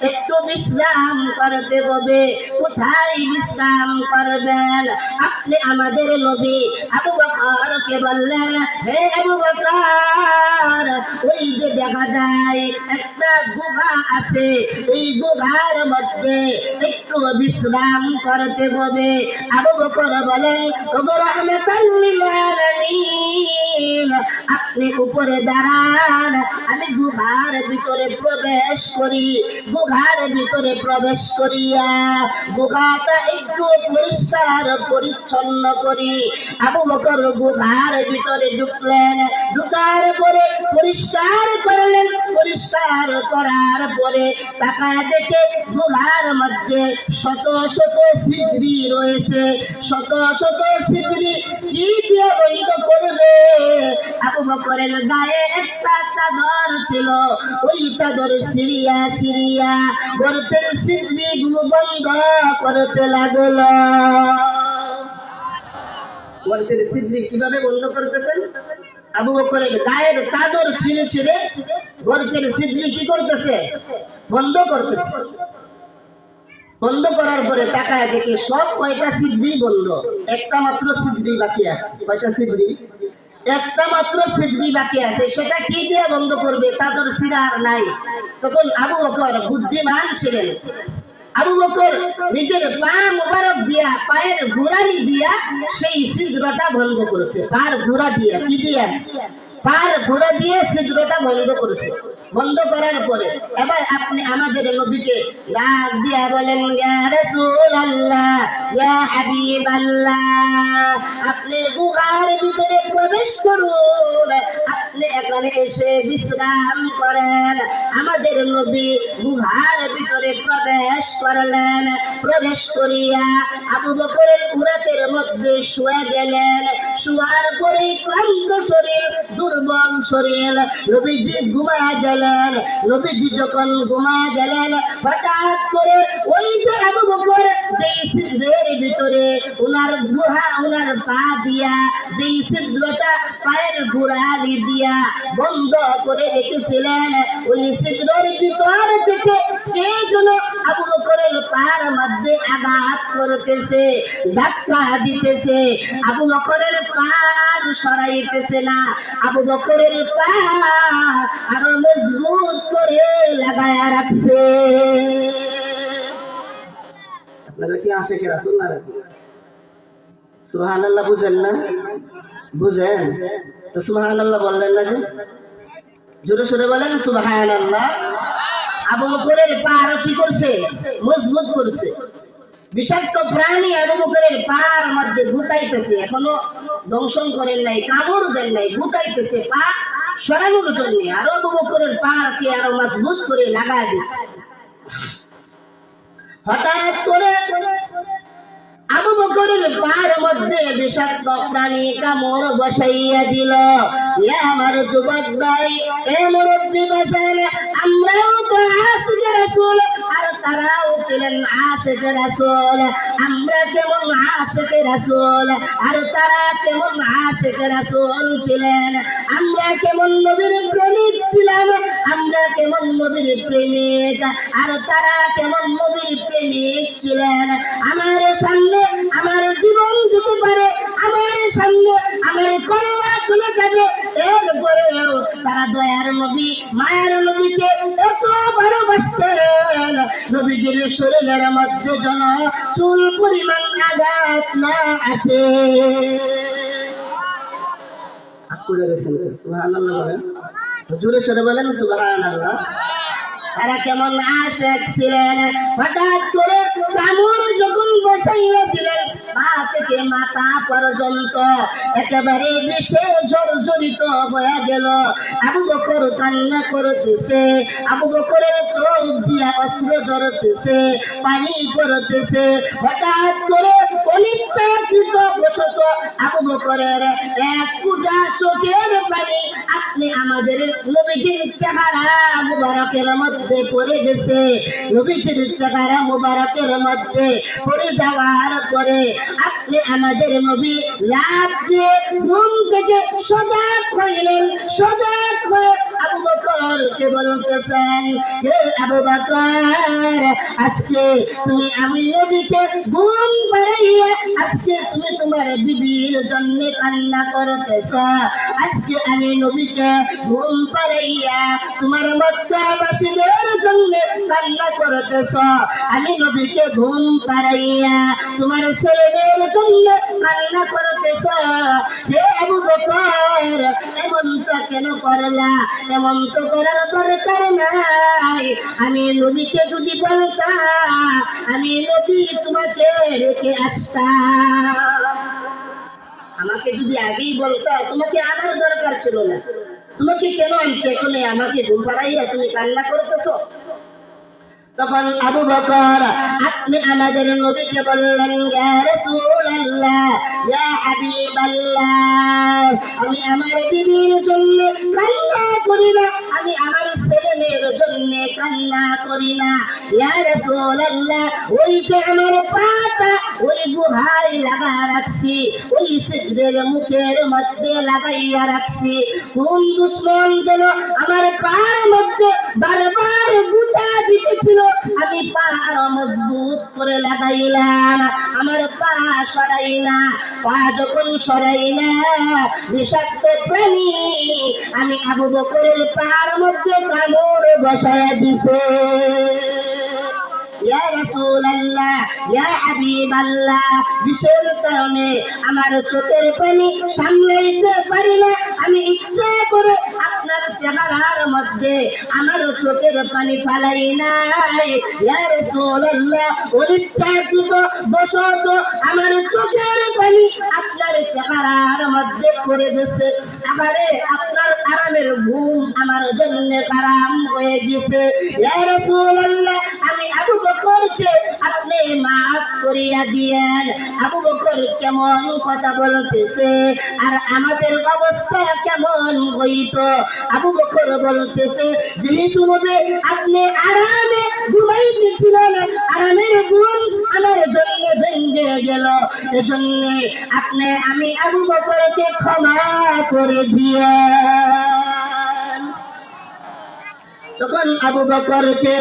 একটু বিশ্রাম করতে হবে। কোথায় বিশ্রাম করবেন? আপনি আমাদের নবী আবু বকরকে বললেন, হে আবু বকর, ওই যে দেখা যায় একটা গুহা আছে, এই গুহার মধ্যে একটু বিশ্রাম করতে হবে। আবু বকর বলেন, ওগো রাহমাতাল লিল আলামিন, আপনি উপরে দাঁড়ান, আমি গুহার ভিতরে প্রবেশ করি। গুহার ভিতরে প্রবেশ করিয়া গুহাটা একটু পরিষ্কার পরিচ্ছন্ন করি। আবু বকর গুহার ভিতরে ঢুকলেন, ঢুকার পরে পরিষ্কার করলেন। পরিষ্কার করার পরে তাকায় দেখে গুহার মধ্যে শত শত ছিদ্রি রয়েছে। শত শত ছিদ্রি কি দিয়ে বন্ধ করবে? আবু বকরের গায়ে একটা চাদর ছিল, ওই চাদর সিরিয়া সিরিয়া গর্তের ছিদ্রি গুলো বন্ধ করতে লাগলো। গর্তের ছিদ্রি কিভাবে বন্ধ করতেছেন? আবু বকরের গায়ের চাদর ছিঁড়ে ছিঁড়ে গর্তের ছিদ্রি কি করতেছে? বন্ধ করতেছে। বন্ধ করার পরে তাকায় দেখে সব কয়টা ছিদ্রি বন্ধ, একটা মাত্র ছিদ্রি বাকি আছে। কয়টা ছিদ্রি? একটা মাত্র ছিদ্রি বাকি আছে। সেটা কি দিয়ে বন্ধ করবে? চাদর ছিঁড়া আর নাই। তখন আবু বকর বুদ্ধিমান ছিলেন। আবু বকর নিজের পা মোবারক দিয়া, পায়ের গোড়ালি দিয়া সেই ছিদ্রটা বন্ধ করেছে। পার গোড়া দিয়া, কি দিয়া? পার গোড়া দিয়ে ছিদ্রটা বন্ধ করেছে। বন্ধ করার পরে এবার আপনি আমাদের নবীকে ডাক দিয়া বলেন, ইয়া রাসূলুল্লাহ, ইয়া হাবিবাল্লাহ, আপনি গুহার ভিতরে প্রবেশ করুন, আপনি এখানে এসে বিশ্রাম করেন। আমাদের নবী গুহার ভিতরে প্রবেশ করলেন। প্রবেশ করিয়া আবু বকরের উরাতের মধ্যে শুয়ে গেলেন। শুয়ার পরে ক্লান্ত শরীর, দুর্বল শরীর, নবীজি ঘুমায় গেলেন। নবীজি যখন ঘুমায় গেলেন, হঠাৎ করে ওই যে আবু বকর যেই ছিদ্রের ভিতরে ওনার গুহা, ওনার পা দিয়া যেই ছিদ্রটা পায়ের গোড়ালি দিয়া বন্ধ করে রেখেছিলেন, ওই ছিদ্রের ভিতর থেকে কে যেন আবু বকরের পার মধ্যে আঘাত করতেছে, ধাক্কা দিতেছে। আবু বকরের পা সরাইতেছে না। আবু বকরের পা আরো মজবুত করে লাগায়া রাখছে। আপনারা কি আশিকে রাসূল না রাখি? সুবহানাল্লাহ বুঝেন না? বুঝেন তো সুবহানাল্লাহ বললেন না যে? জোরে সোরে বলেন সুবহানাল্লাহ। আবু বকরের পা আরো কি করছে? মজবুত করছে। বিষাক্ত প্রাণী আবু বকরের পার মধ্যে ভুতাইতেছে, এখনো দংশন করেন নাই, কামড় দেন নাই, ভুতাইতেছে পা সরানোর জন্য। আরো আবু বকরের পাকে আরো মজবুত করে লাগায় দিচ্ছে। হঠাৎ করে আবু বকরের পার মধ্যে বিষাক্ত প্রাণী কামড় বসাইয়া দিল। আমার যুবক ভাই, এ মুরব্বী বাজান, আমরাও তো আশিকে রাসূল, আর তারাও ছিলেন আশিকে রাসূল। আমরা কেমন আশিকে রাসূল, আর তারা কেমন আশিকে রাসূল ছিলেন। আমরা কেমন নবীর প্রেমিক ছিলাম, আমরা কেমন নবীর প্রেমিক, আর তারা কেমন নবীর প্রেমিক ছিলেন। আমার সামনে আমার জীবন যেতে পারে, আমার সামনে আমার কল্যাণ চলে যাবে, এরপরেও তারা দয়ার নবী, মায়ের নবীকে এত ভালোবাসতেন, নবীজির শরীরের মধ্যে যেন চুল পরিমাণ আঘাত না আসে। সুবহানাল্লাহ বলেন, জোরে সরে বলেন সুবহানাল্লাহ। তারা কেমন আশিক ছিলেন। হঠাৎ করে কামড় যখন বসাইয়া দিলেন, পা থেকে মাথা পর্যন্ত একেবারে বিষে জর্জরিত হয়ে গেল। আবু বকর কান্না করতেছে, আবু বকরের চোখ দিয়া অশ্রু ঝরতেছে, পানি পড়তেছে। হঠাৎ করে অনিচ্ছাকৃত বশত আবু বকরের এক ফোঁটা চোখের পানি আপনি আমাদের নবীজির চেহারা মুবারকের মধ্যে পড়ে গেছে। নবীজির চেহারা মুবারকের মধ্যে পড়ে যাওয়ার পরে আপনি আমাদের নবী লাফ দিয়ে ঘুম থেকে সজাগ হইলেন। সজাগ হয়ে আবু বকরকে বলতেছেন, হে আবু বকর, আজকে তুমি আমি নবীকে ঘুম পাড়াইয়া আজকে তুমি তোমার বিবির জন্য কান্না করতেছ। আজকে আমি নবীকে ঘুম পাড়াইয়া তোমার মক্কাবাসীদের জন্য কান্না করতেছ। আমি নবীকে ঘুম পাড়াইয়া তোমার ছেলেদের জন্য কান্না করতেছ। হে আবু বকর, এমনটা কেন করলা? এমন তো করার দরকার নাই। আমি নবীকে যদি বলতাম, আমি নবী তোমাকে রেখে আসতাম। আমাকে যদি আগেই বলতা, তোমাকে আনার দরকার ছিল না। তোমাকে কেন আনছে এখানে? আমাকে ঘুম পাড়াইয়া তুমি কান্না করতেছো। তখন আবু বকর আপনি আমাদের নবীকে বললেন, ইয়া রাসূলুল্লাহ, ইয়া হাবিবাল্লাহ, আমি আমার বিবির জন্য কান্না করি না, আমি আমার ছেলেমেয়ের জন্য কান্না করি না। ইয়া রাসূলুল্লাহ, ওই যে আমার পাটা ওই গুহায় লাগা রাখছি, ওই সিদ্রের মুখের মধ্যে লাগাইয়া রাখছি, কোন দুশমন যেন আমার পার মধ্যে বারবার গুতা দিতেছিল, আমি পা আরো মজবুত করে লাগাইলাম, আমার পা সরাই না। পা যখন সরাই না, বিষাক্ত প্রাণী আমি আবু বকরের পার মধ্যে কামড় বসায়া দিছে। ইয়া রাসূলুল্লাহ, ইয়া হাবিবাল্লাহ, বিষের কারণে আমার চোখের পানি সামলাইতে পারি না, আমি ইচ্ছা করে আপনার চেহারার মধ্যে আমার চোখের পানি ফালাই নাই। ইয়া রাসূলুল্লাহ, অনিচ্ছাকৃত বশত আমার চোখের পানি আপনার চেহারার মধ্যে পড়ে গেছে। আমারে আপনার আরামের ঘুম আমার জন্য হারাম হয়ে গেছে। ইয়া রাসূলুল্লাহ, আমি আবু বকরকে আপনি মাফ করিয়া দিয়েন। আবু বকর কেমন কথা বলতেছে, আর আমাদের অবস্থা কেমন হইতো? আবু বকর বলতেছে, যেহেতু নবী আপনি আরামে ঘুমাইতেছিলেন, আরামের ঘুম আমার জন্য ভেঙে গেল, এজন্য আপনি আমি আবু বকরকে ক্ষমা করে দিয়ে। তখন আবু বকরকে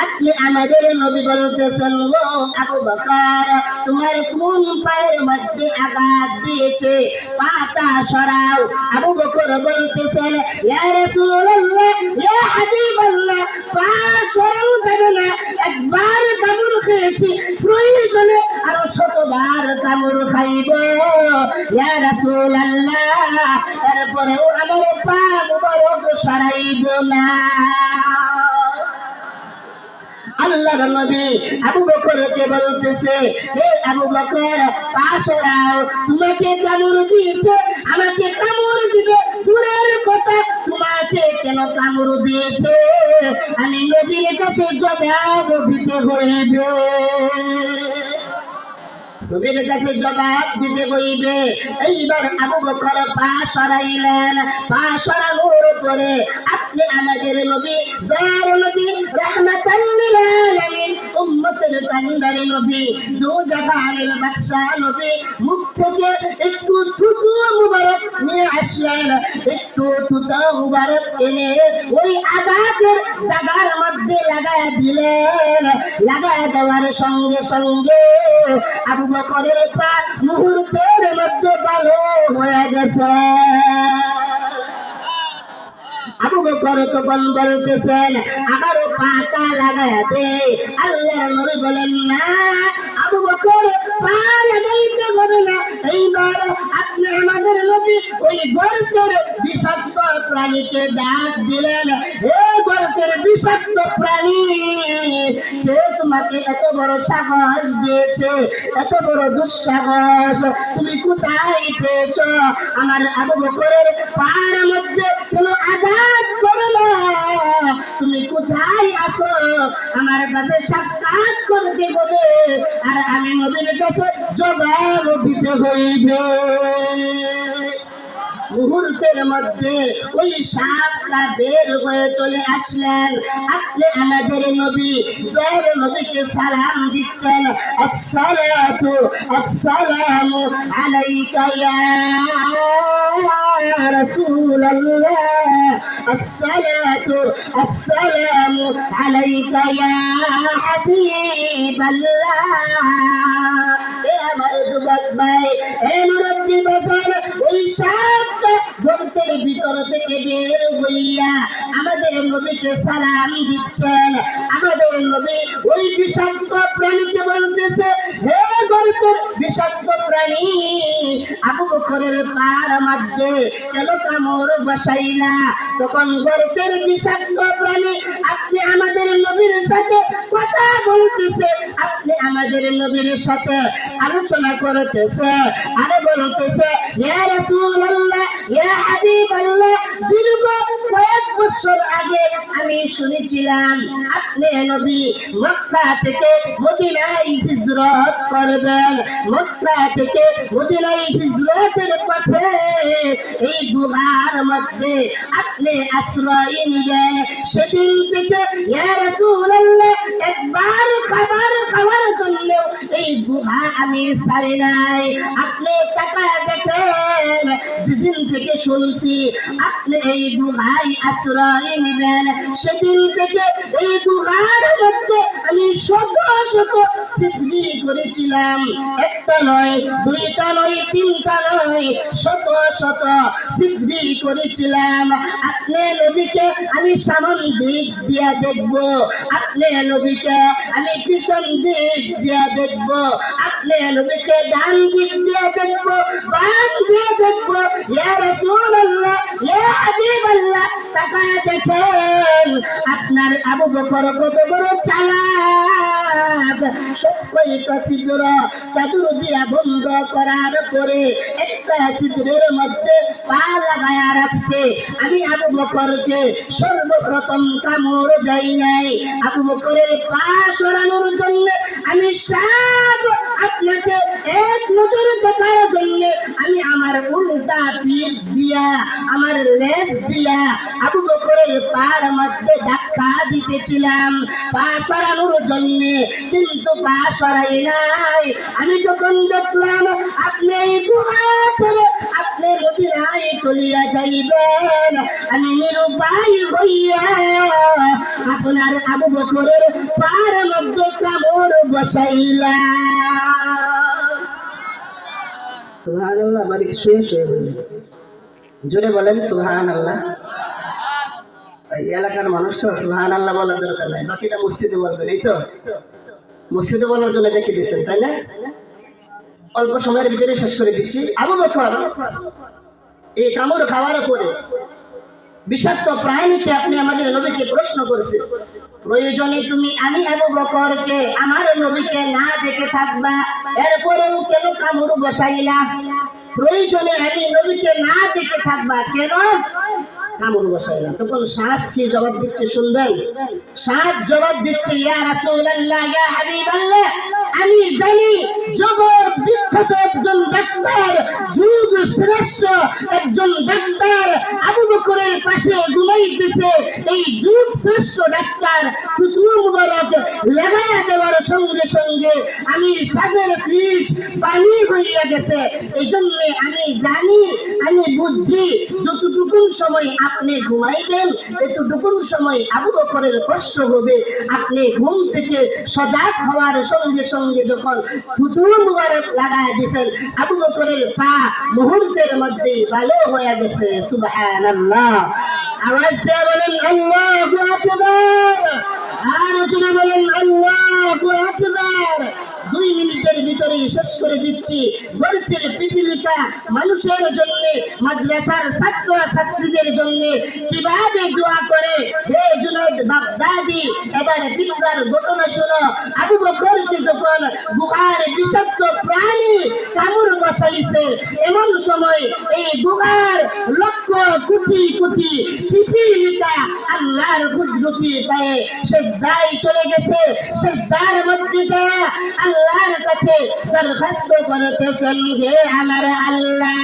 আপনি আমাদের নবী বলতেছেন, ও আবু বকর, তোমার কোন পায়ের মধ্যে আঘাত দিয়েছে? পাটা সরাও। আবু বকর বলতেছেন, ইয়া রাসূলুল্লাহ, ইয়া হাবিবাল্লাহ, পা সরাও যাবে না, একবার কামড় খেয়েছি, প্রয়োজনে আরো শতবার কামড় খাইব। ইয়া রাসূলুল্লাহ, তারপরেও আমার পা মুবারক সরাইব না। আল্লাহর নবী আবু বকরকে বলতেছে, হে আবু বকর, পা সরাও, তোমাকে কামড় দিয়েছে, আমাকে কামড় দিবে দূরের কথা, তোমাকে কেন কামড় দিয়েছে আমি নবীর কাছে জবাব দিতে হইবে। নবীর কাছে জবাব দিতে হইবে। এইবার আবু বকর পা সরাইলেন। পা সরানোর পরে আপনি আমাদের নবী, দয়ার নবী, রাহমাতাল লিল আলামিন, উম্মতের কান্ডারি নবী, দু জাহানের বাদশা নবী, মুখ থেকে একটু থুতু মুবারক নিয়ে আসলেন। একটু থুতু মুবারক এনে ওই আঘাতের জায়গার মধ্যে লাগায় দিলেন। লাগায় দেওয়ার সঙ্গে সঙ্গে আবু বকরের পা মুহূর্তের মধ্যে ভালো হয়ে গেছে। আবু বকর তখন বলতেছেন, আবারও পাটা লাগাতে। আল্লাহর নবী বলেন, না আবু বকর, পা লাগাইতে হবে না। এইবার আপনি আমাদের নবী ওই গর্তের বিষাক্ত প্রাণীকে ডাক দিলেন, হে গর্তের বিষাক্ত প্রাণী, কে তোমাকে এত বড় সাহস দিয়েছে, এত বড় দুঃসাহস তুমি কোথায় পেয়েছ? আমার আবু বকরের পার মধ্যে কোনো আঘাত করো না, তুমি কোথায় আছো? আমার কাছে সাক্ষাৎ করতে হবে, আর আমি নবীর কাছে জবাব দিতে হইবে। মুহূর্তের মধ্যে ওই সাপটা বের হয়ে চলে আসলেন। আপনি আমাদের নবী দয়ার নবীকে সালাম দিচ্ছেন, আসসালাতু আসসালামু আলাইকা ইয়া রাসূলুল্লাহ, আসসালাতু আসসালামু আলাইকা ইয়া হাবিবাল্লাহ। আমার যুবক ভাই, মুরব্বী বাজার, ওই সাপটা গর্তের ভিতর থেকে বের হইয়া আমাদের নবীকে সালাম দিচ্ছেন। আমাদের নবী ওই বিষাক্ত প্রাণীকে বলতেছে, হে গর্তের বিষাক্ত প্রাণী, আবু বকরের পার মধ্যে কেন কামড় বসাইলা? তখন গর্তের বিষাক্ত প্রাণী আপনি আমাদের নবীর সাথে কথা বলতেছে, আপনি আমাদের নবীর সাথে আলোচনা করতেছে, আরে বলতেছে, ইয়া রাসূলুল্লাহ, ইয়া হাবিবাল্লাহ, দীর্ঘ কয়েক বছর আগে আমি শুনেছিলাম আপনি নবী মক্কা থেকে মদিনায় হিজরত করবেন। মক্কা থেকে মদিনায় হিজরতের পথে এই গুহার মধ্যে আপনি আশ্রয় নিবেন। সেদিন থেকে ইয়া রাসূলুল্লাহ একবার খাবার খাওয়ার জন্য এই গুহা আমি ছাড়ি নাই। আপনি টাকা দেখেন, যেদিন থেকে শুনছি আপনি এই গুহায় আশ্রয় নিবেন, সেদিন থেকে এই গুহার মধ্যে আমি শত শত সিদ্ধি করেছিলাম। একটা নয়, দুইটা নয়, তিনটা নয়, শত শত সিদ্ধি করেছিলাম। আপনি নবীকে আমি সামন দিক দিয়া দেখবো, আপনি নবীকে আমি পিছন দিক দিয়া দেখবো, আপনি নবীকে ডান দিক দিয়া দেখবো, বাম দিয়ে দেখবো। ইয়া রাসূলুল্লাহ, ইয়া হাবিবাল্লাহ, তাকায় দেখেন আপনার আবু বকর কত বড় চালাক। সবকটা ছিদ্র চাদর দিয়া বন্ধ করার পরে একটা ছিদ্রের মধ্যে পা লাগায়া রাখছে। আমি আবু বকরকে সর্বপ্রথম কামড় দেই নাই। আবু বকরের পা সরানোর জন্য আমি সব আপনাকে এক নজরে দেখার জন্য আমি আমার উল্টা পিঠ দিয়া, আমার লেজ দিয়া আবু বকরের পার মধ্যে ধাক্কা দিতেছিলাম পা সরানোর জন্য, কিন্তু পা সরাই নাই। আমি যখন দেখলাম আপনি এই গুহা ছেড়ে আপনি মদিনায় চলিয়া যাইবেন, আমি নিরুপায় হইয়া আপনার আবু বকরের পার মধ্যে কামড় বসাইলাম। সুবহানাল্লাহ, বাড়ি শুয়ে শুয়ে বলি, জোরে বলেন সুবহানাল্লাহ। এই এলাকার মানুষ তো সুবহানাল্লাহ বলার দরকার নাই, বাকিটা মসজিদে বলবেন। এই তো মসজিদে বলার জন্য দেখে দিচ্ছেন, তাই না? অল্প সময়ের ভিতরে শেষ করে দিচ্ছি। আবু বকর এই কামড় খাওয়ার পরে বিষাক্ত প্রাণীকে আপনি আমাদের নবীকে প্রশ্ন করেছেন, প্রয়োজনে তুমি আমি আবু বকরকে আমার নবীকে না দেখে থাকবা, এরপরেও কেন কামড় বসাইলা? প্রয়োজনে আমি নবীকে না দেখে থাকবা, কেন কামড় বসাইলা? তখন সাত কি জবাব দিচ্ছে শুনবেন। সাত জবাব দিচ্ছে, ইয়া রাসূলুল্লাহ, ইয়া হাবিবাল্লাহ, আমি জানি জগৎ বিখ্যাত একজন ডাক্তার, যুগ শ্রেষ্ঠ একজন ডাক্তার আবু বকরের পাশে ঘুমাইতেছে। এই যুগ শ্রেষ্ঠ ডাক্তার থুতু মুবারক লাগায়া দেওয়ার সঙ্গে সঙ্গে আমি সাগর বিষ পানি হইয়া গেছে। এই জন্য আমি জানি, আমি বুঝছি যতটুকু সময় আপনি ঘুমাইবেন এতটুকু সময় আবু বকরের কষ্ট হবে। আপনি ঘুম থেকে সজাগ হওয়ার সঙ্গে সঙ্গে যখন থুতু মুবারক লাগায় দিয়েছেন, আবু বকরের পা মুহূর্তের মধ্যে ভালো হয়ে গেছে। সুবহানাল্লাহ, আওয়াজ দিয়ে বলেন আল্লাহু আকবার, আর জোরে বলেন আল্লাহু আকবার। 2 মিনিটের ভিতরে শেষ করে দিচ্ছি। গর্তের পিপিলিকা মানুষের জন্য, মাদ্রাসার ছাত্র ছাত্রীদের জন্য কিভাবে দোয়া করে, হে জুনাইদ বাগদাদি, এবার পিঁপড়ার ঘটনা শোনো। আবু বকরকে যখন গুহার বিষাক্ত প্রাণী কামড় বসাইছে, এমন সময় এই গুহার লক্ষ কোটি কোটি পিপিলিকা আল্লাহর কুদরতি পায়ে সেজদায় চলে গেছে। সেজদা রাস্তার মধ্যে যায় আল্লাহর কাছে দরখাস্ত করতেছেন, হে আমার আল্লাহ,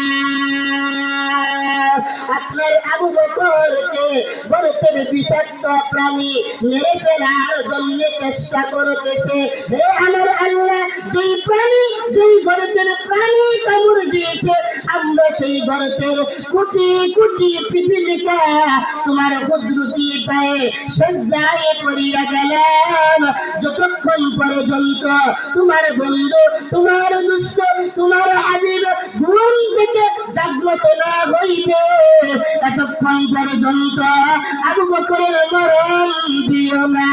আপনার আবু বকরকে গর্তের বিষাক্ত প্রাণী মেরে ফেলার জন্য চেষ্টা করতেছে। হে আমার আল্লাহ, যেই প্রাণী, যেই গর্তের প্রাণী কামড় দিয়েছে, আমরা সেই গর্তের কোটি কোটি পিপিলিকা তোমার কুদরতি পায়ে সেজদায় পড়িয়া গেলাম, যতক্ষণ পর্যন্ত তোমার বন্ধু, তোমার দুষ্ট, তোমার হাবিব ঘুম থেকে জাগ্রত না হইবে, এতক্ষণ পর্যন্ত আবু বকরের মরণ দিও না।